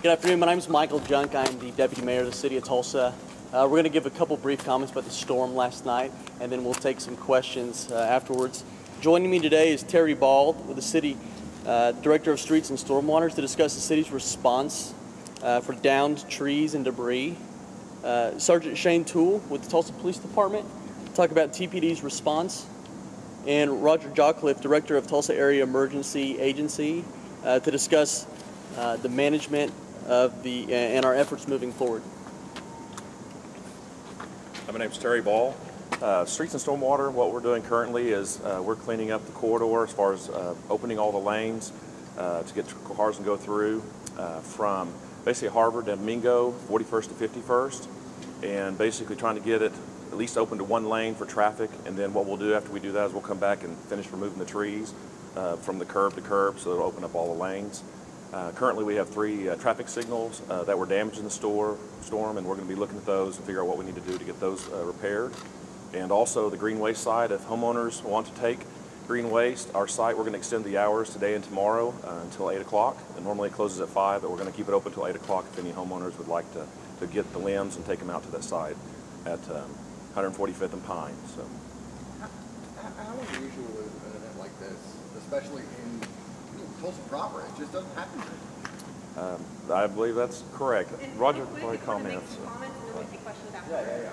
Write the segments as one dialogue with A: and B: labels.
A: Good afternoon. My name is Michael Junk. I'm the Deputy Mayor of the City of Tulsa. We're going to give a couple brief comments about the storm last night, and then we'll take some questions afterwards. Joining me today is Terry Bald with the City Director of Streets and Stormwaters to discuss the city's response for downed trees and debris. Sergeant Shane Toole with the Tulsa Police Department to talk about TPD's response, and Roger Jawcliffe, Director of Tulsa Area Emergency Agency, to discuss the management of the and our efforts moving forward.
B: My name's Terry Ball. Streets and Stormwater, what we're doing currently is we're cleaning up the corridor as far as opening all the lanes to get cars and go through from basically Harvard to Mingo, 41st to 51st, and basically trying to get it at least open to one lane for traffic. And then what we'll do after we do that is we'll come back and finish removing the trees from the curb to curb, so it'll open up all the lanes. Currently we have 3 traffic signals that were damaged in the storm, and we're going to be looking at those and figure out what we need to do to get those repaired. And also the green waste side, if homeowners want to take green waste, our site, we're going to extend the hours today and tomorrow until 8 o'clock. And normally it closes at 5, but we're going to keep it open until 8 o'clock if any homeowners would like to get the limbs and take them out to that site at 145th and Pine. So.
C: How unusual is an event like this, especially in Tulsa proper? It just doesn't happen here.
B: I believe that's correct.
D: And
B: Roger,
D: quick,
B: probably comments.
D: Comments and then we take questions after.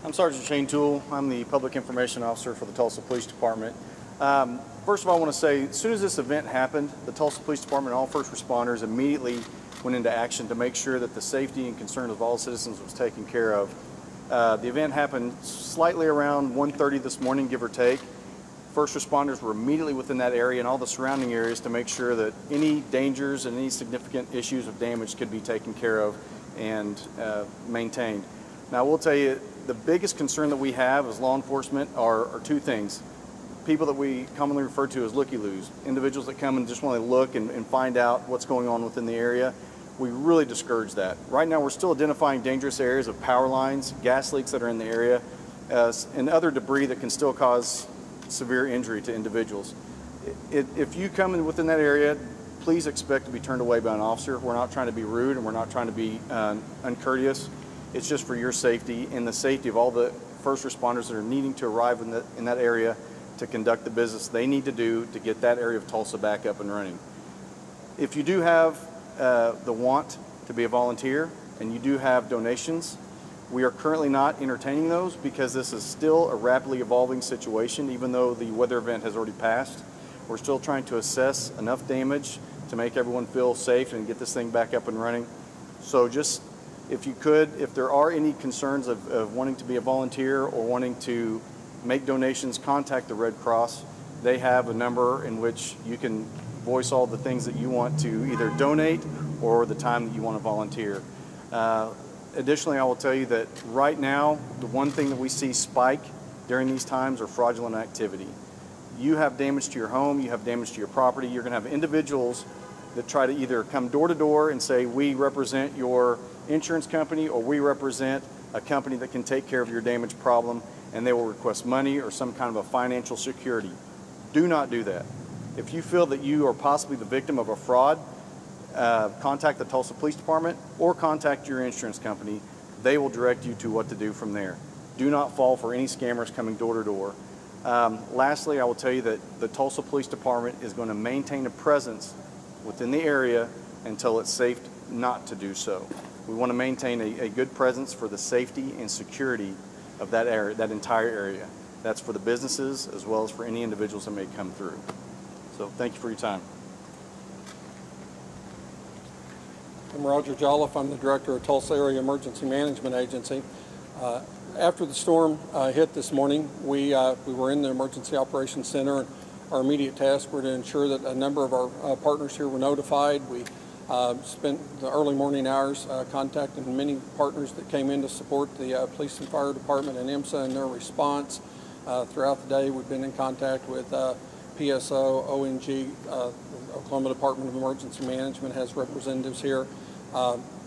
E: I'm Sergeant Shane Toole. I'm the Public Information Officer for the Tulsa Police Department. First of all, I want to say, as soon as this event happened, the Tulsa Police Department and all first responders immediately went into action to make sure that the safety and concern of all citizens was taken care of. The event happened slightly around 1:30 this morning, give or take. First responders were immediately within that area and all the surrounding areas to make sure that any dangers and any significant issues of damage could be taken care of and maintained. Now, I will tell you, the biggest concern that we have as law enforcement are 2 things. People that we commonly refer to as looky-loos, individuals that come and just want to look and find out what's going on within the area. We really discourage that. Right now, we're still identifying dangerous areas of power lines, gas leaks that are in the area, and other debris that can still cause severe injury to individuals. If you come in within that area, please expect to be turned away by an officer. We're not trying to be rude and we're not trying to be uncourteous. It's just for your safety and the safety of all the first responders that are needing to arrive in that area to conduct the business they need to do to get that area of Tulsa back up and running. If you do have the want to be a volunteer and you do have donations, we are currently not entertaining those because this is still a rapidly evolving situation. Even though the weather event has already passed, we're still trying to assess enough damage to make everyone feel safe and get this thing back up and running. So just, if you could, if there are any concerns of wanting to be a volunteer or wanting to make donations, contact the Red Cross. They have a number in which you can voice all the things that you want to either donate or the time that you want to volunteer. Additionally, I will tell you that right now, the one thing that we see spike during these times are fraudulent activity. You have damage to your home, you have damage to your property, you're going to have individuals that try to either come door to door and say, we represent your insurance company or we represent a company that can take care of your damage problem, and they will request money or some kind of a financial security. Do not do that. If you feel that you are possibly the victim of a fraud, contact the Tulsa Police Department or contact your insurance company. They will direct you to what to do from there. Do not fall for any scammers coming door to door. Lastly, I will tell you that the Tulsa Police Department is going to maintain a presence within the area until it's safe not to do so. We want to maintain a good presence for the safety and security of that area, that entire area. That's for the businesses as well as for any individuals that may come through. So thank you for your time.
F: I'm Roger Jawcliffe. I'm the Director of Tulsa Area Emergency Management Agency. After the storm hit this morning, we were in the Emergency Operations Center, and our immediate tasks were to ensure that a number of our partners here were notified. We spent the early morning hours contacting many partners that came in to support the Police and Fire Department and IMSA in their response. Throughout the day, we've been in contact with PSO, ONG, Oklahoma Department of Emergency Management has representatives here,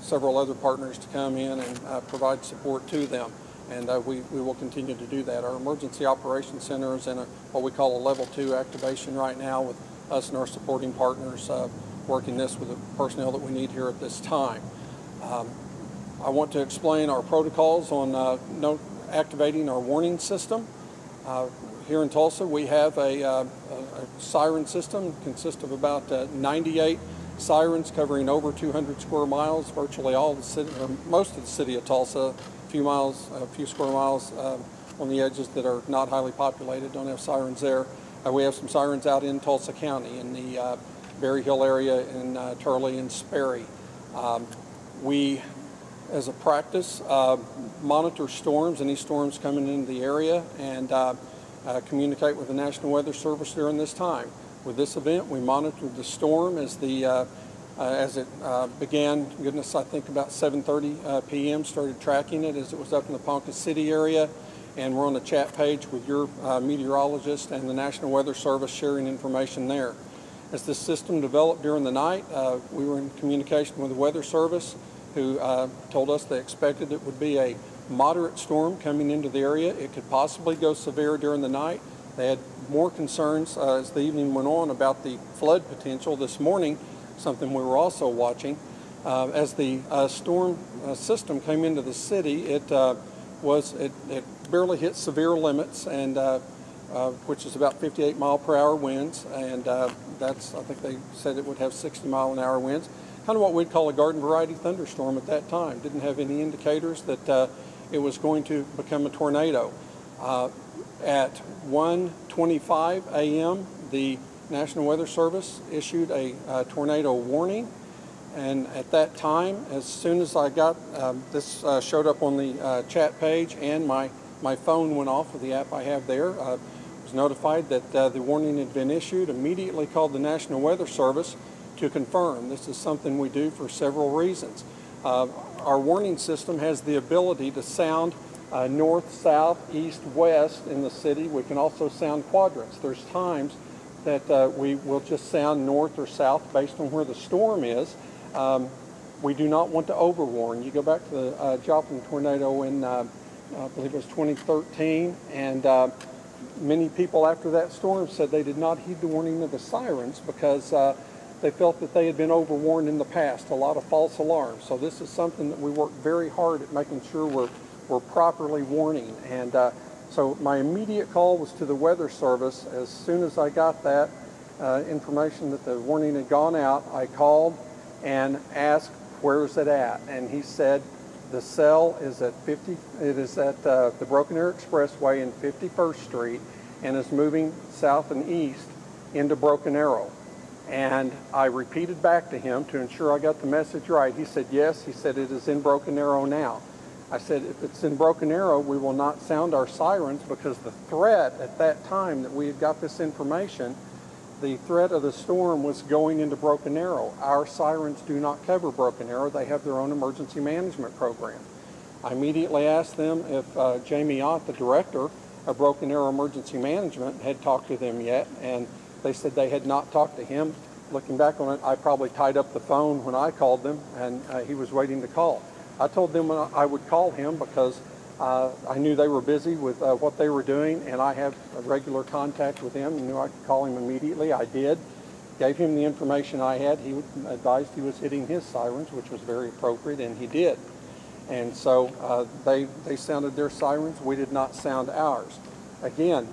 F: several other partners to come in and provide support to them. And we will continue to do that. Our Emergency Operations Center is in what we call a Level 2 activation right now with us and our supporting partners working this with the personnel that we need here at this time. I want to explain our protocols on activating our warning system. Here in Tulsa, we have a siren system, consists of about 98 sirens covering over 200 square miles, virtually all the city, or most of the city of Tulsa. A few square miles on the edges that are not highly populated don't have sirens there. We have some sirens out in Tulsa County, in the Berry Hill area, in Turley and Sperry. We, as a practice, monitor storms, any storms coming into the area, and communicate with the National Weather Service during this time. With this event, we monitored the storm as it began, goodness, I think about 7:30 p.m., started tracking it as it was up in the Ponca City area, and we're on the chat page with your meteorologist and the National Weather Service sharing information there. As this system developed during the night, we were in communication with the Weather Service, who told us they expected it would be a moderate storm coming into the area. It could possibly go severe during the night. They had more concerns as the evening went on about the flood potential this morning, something we were also watching. As the storm system came into the city, it barely hit severe limits, and which is about 58 mile-per-hour winds, and I think they said it would have 60-mile-an-hour winds. Kind of what we'd call a garden variety thunderstorm at that time. Didn't have any indicators that it was going to become a tornado. At 1:25 a.m., the National Weather Service issued a tornado warning, and at that time, as soon as I got this showed up on the chat page, and my phone went off with the app I have there, I was notified that the warning had been issued. Immediately called the National Weather Service to confirm. This is something we do for several reasons. Our warning system has the ability to sound north, south, east, west in the city. We can also sound quadrants. There's times that we will just sound north or south based on where the storm is. We do not want to overwarn. You go back to the Joplin tornado in, I believe it was 2013, and many people after that storm said they did not heed the warning of the sirens because they felt that they had been overwarned in the past, a lot of false alarms. So this is something that we work very hard at making sure we're properly warning. And so my immediate call was to the Weather Service. As soon as I got that information that the warning had gone out, I called and asked, where is it at? And he said, the cell is at the Broken Arrow Expressway in 51st Street and is moving south and east into Broken Arrow. And I repeated back to him to ensure I got the message right. He said, yes. He said, it is in Broken Arrow now. I said, if it's in Broken Arrow, we will not sound our sirens, because the threat at that time that we had got this information, the threat of the storm was going into Broken Arrow. Our sirens do not cover Broken Arrow. They have their own emergency management program. I immediately asked them if Jamie Ott, the director of Broken Arrow Emergency Management, had talked to them yet, and they said they had not talked to him. Looking back on it, I probably tied up the phone when I called them, and he was waiting to call. I told them I would call him because I knew they were busy with what they were doing, and I have a regular contact with him and knew I could call him immediately. I did. Gave him the information I had. He advised he was hitting his sirens, which was very appropriate, and he did. And so they sounded their sirens. We did not sound ours. Again,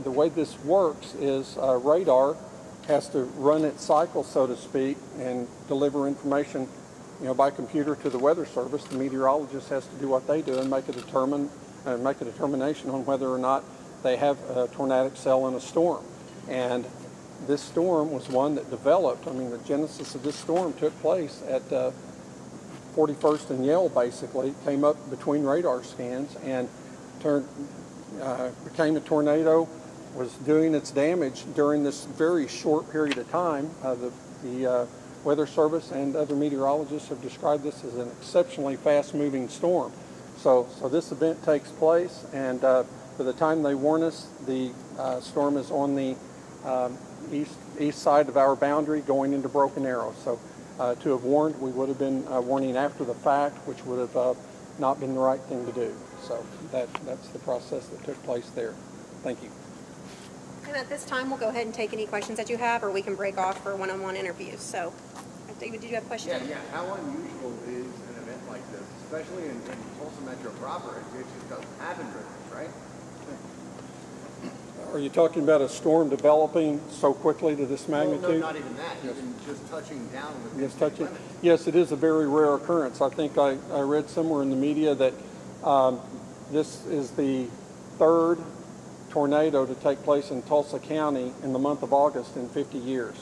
F: the way this works is radar has to run its cycle, so to speak, and deliver information, by computer to the Weather Service. The meteorologist has to do what they do and make a determination on whether or not they have a tornadic cell in a storm. And this storm was one that developed. The genesis of this storm took place at 41st and Yale, basically. Came up between radar scans and became a tornado, was doing its damage during this very short period of time. The Weather Service and other meteorologists have described this as an exceptionally fast-moving storm. So this event takes place, and by the time they warn us, the storm is on the east side of our boundary going into Broken Arrow. So to have warned, we would have been warning after the fact, which would have not been the right thing to do. So that's the process that took place there. Thank you.
D: And at this time, we'll go ahead and take any questions that you have, or we can break off for one-on-one interviews. So David, did you have a question?
C: Yeah. How unusual is an event like this, especially in Tulsa Metro proper? It just doesn't happen very much, right?
F: Are you talking about a storm developing so quickly to this magnitude?
C: Well, no, not even that.
F: Yes.
C: Even just touching down with
F: Yes,
C: state limits.
F: yes, it is a very rare occurrence. I think I read somewhere in the media that this is the third tornado to take place in Tulsa County in the month of August in 50 years.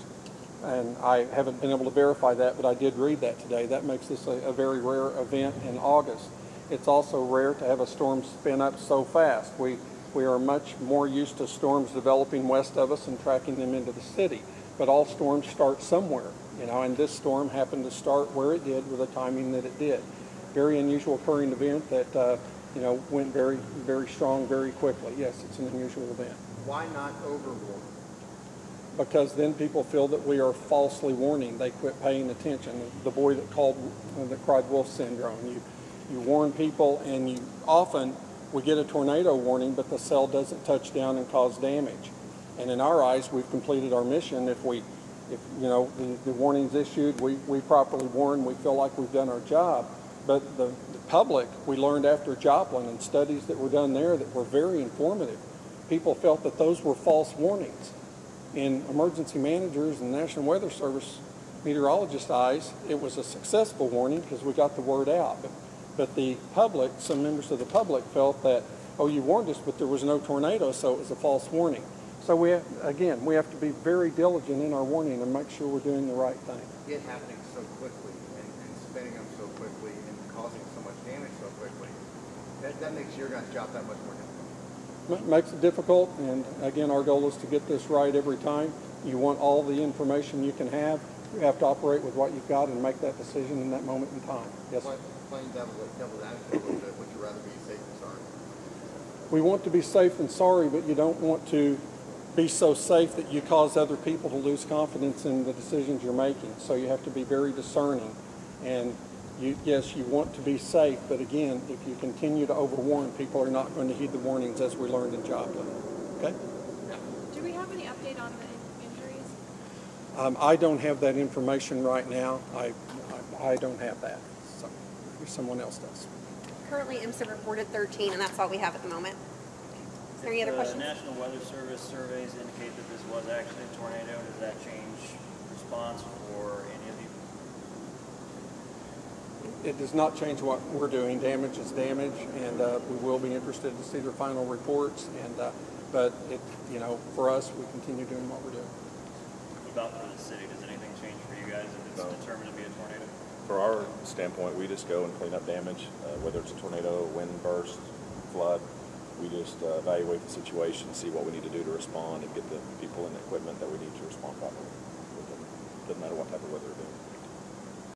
F: And I haven't been able to verify that, but I did read that today. That makes this a very rare event in August. It's also rare to have a storm spin up so fast. We are much more used to storms developing west of us and tracking them into the city. But all storms start somewhere, and this storm happened to start where it did with the timing that it did. Very unusual occurring event that, went very, very strong very quickly. Yes, it's an unusual event.
C: Why not overwarn?
F: Because then people feel that we are falsely warning. They quit paying attention. The boy that cried wolf syndrome. You warn people, and we get a tornado warning, but the cell doesn't touch down and cause damage. And in our eyes, we've completed our mission. If the warning's issued, we properly warn, we feel like we've done our job. But the public, we learned after Joplin and studies that were done there that were very informative. People felt that those were false warnings. In emergency managers and National Weather Service meteorologists' eyes, it was a successful warning because we got the word out. But the public, some members of the public felt that, oh, you warned us, but there was no tornado, so it was a false warning. So we have to be very diligent in our warning and make sure we're doing the right thing.
C: It happening so quickly and spinning them so quickly and causing so much damage so quickly, that makes your guys' job that much more difficult.
F: Makes it difficult, and again, our goal is to get this right every time. You want all the information you can have. You have to operate with what you've got and make that decision in that moment in time. Yes.
C: Playing devil's advocate a little bit, would you rather be safe than sorry?
F: We want to be safe and sorry, but you don't want to be so safe that you cause other people to lose confidence in the decisions you're making. So you have to be very discerning. And yes, you want to be safe, but again, if you continue to overwarn, people are not going to heed the warnings as we learned in Joplin. Okay?
D: Do we have any update on the injuries?
F: I don't have that information right now. I don't have that. So if someone else does.
D: Currently, IMSA reported 13, and that's all we have at the moment. Is there any other questions?
G: The National Weather Service surveys indicate that this was actually a tornado. Does that change response for any of you?
F: It does not change what we're doing. Damage is damage, and we will be interested to see their final reports. But for us, we continue doing what we're doing.
G: What about for the city? Does anything change for you guys if it's determined to be a tornado?
B: For our standpoint, we just go and clean up damage, whether it's a tornado, wind burst, flood. We just evaluate the situation, see what we need to do to respond, and get the people and the equipment that we need to respond properly. It doesn't matter what type of weather it is.